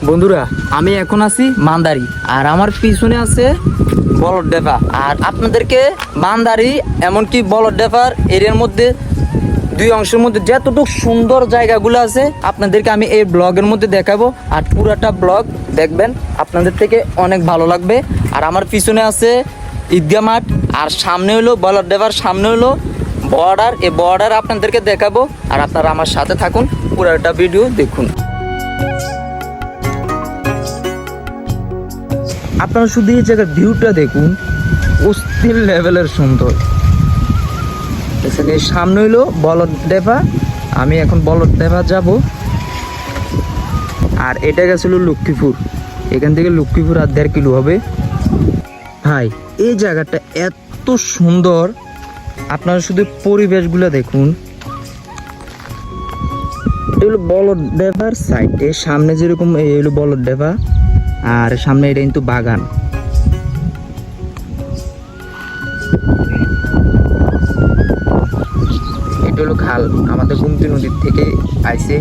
বন্ধুরা আমি এখন আছি মান্দারি আর আমার পিছনে আছে বলদডেফা। আর আপনাদেরকে মান্দারি এমনকি বলদডেফার এরিয়ার মধ্যে দুই অংশের মধ্যে যতটুকু সুন্দর জায়গাগুলো আছে আপনাদেরকে আমি এই ব্লগের মধ্যে দেখাবো। আর পুরাটা ব্লগ দেখবেন, আপনাদের থেকে অনেক ভালো লাগবে। আর আমার পিছনে আছে ঈদগাহ মাঠ, আর সামনে হলো বলদডেফার, সামনে হলো বর্ডার। এই বর্ডার আপনাদেরকে দেখাবো, আর আপনারা আমার সাথে থাকুন, পুরাটা ভিডিও দেখুন। আপনারা শুধু এই জায়গার ভিউটা দেখুন, অস্থির লেভেলের সুন্দর। এই সামনে হইলো বলদডেফা, আমি এখন বলদডেফা যাব। আর এটা গেছিল লক্ষ্মীপুর, এখান থেকে লক্ষ্মীপুর আর 1.5 কিলো হবে। ভাই এই জায়গাটা এত সুন্দর, আপনারা শুধু পরিবেশগুলো দেখুন। এটা হলো বলদডেফার সাইড, এর সামনে যেরকম এই হলো বলদডেফা, আর সামনে এটা কিন্তু বাগান। এটা হলো খাল, আমাদের গুমতি নদীর থেকে আইছে।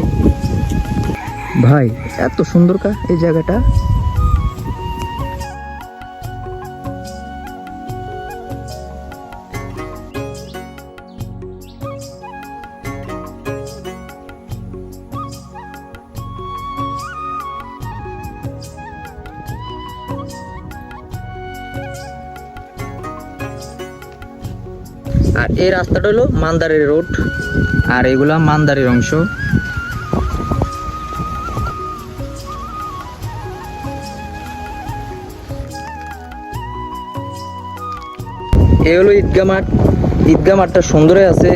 ভাই এত সুন্দর এই জায়গাটা। আর এই রাস্তাটা হলো মান্দারের রোড, আর এগুলা মান্দারের অংশ। এই হলো ঈদগাহ মাঠ। ঈদগাহ মাঠটা সুন্দরই আছে।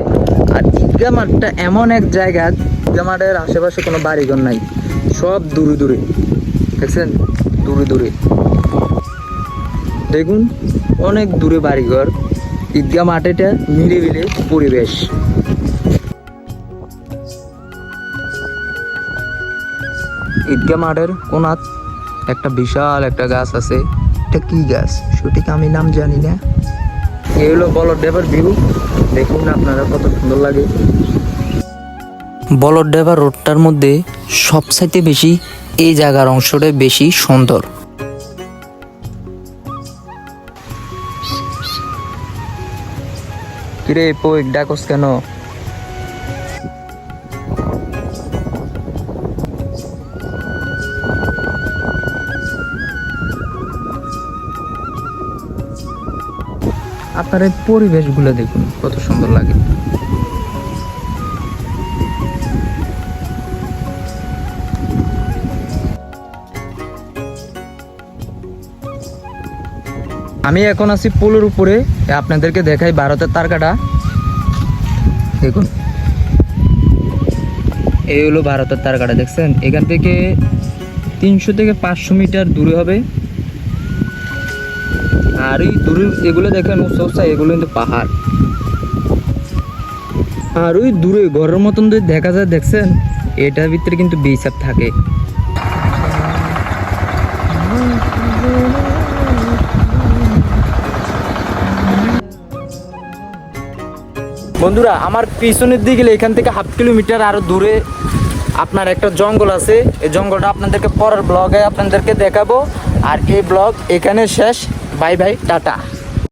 আর ঈদগাহ মাঠটা এমন এক জায়গা, ঈদগাহ মাঠের আশেপাশে কোনো বাড়িঘর নাই, সব দূরে দূরে, দেখছেন দূরে দূরে দেখুন, অনেক দূরে বাড়িঘর। ঈদগাহ মাঠেটা নিরিবিলি পরিবেশ। ঈদগাহ মাঠের কোনাত একটা বিশাল একটা গাছ আছে, এটা কি গাছ সঠিক আমি নাম জানি না। এই হলো বলদডেফার ভিউ, দেখুন আপনারা কত সুন্দর লাগে। বলদডেফা রোডটার মধ্যে সবচাইতে বেশি এই জায়গার অংশটা বেশি সুন্দর। কিরে পোক ডাকস কেন? আপনার এই পরিবেশগুলো দেখুন কত সুন্দর লাগে। আমি এখন আছি পুলের উপরে, আপনাদেরকে দেখাই ভারতের তারকাটা দেখুন। এই হলো ভারতের তারকাটা, দেখছেন এখান থেকে 300 থেকে 500 মিটার দূরে হবে। আর এই দূরে এগুলো দেখেন উঁচা, এগুলো কিন্তু পাহাড়। আর ওই দূরে ঘরের মতন যদি দেখা যায়, দেখছেন এটার ভিতরে কিন্তু বিছাপ থাকে। বন্ধুরা আমার পিছনের দিকে এখান থেকে 1/2 কিলোমিটার আরো দূরে আপনার একটা জঙ্গল আছে। এই জঙ্গলটা আপনাদেরকে পরের ব্লগে আপনাদেরকে দেখাবো। আর এই ব্লগ এখানে শেষ। Bye bye, tata.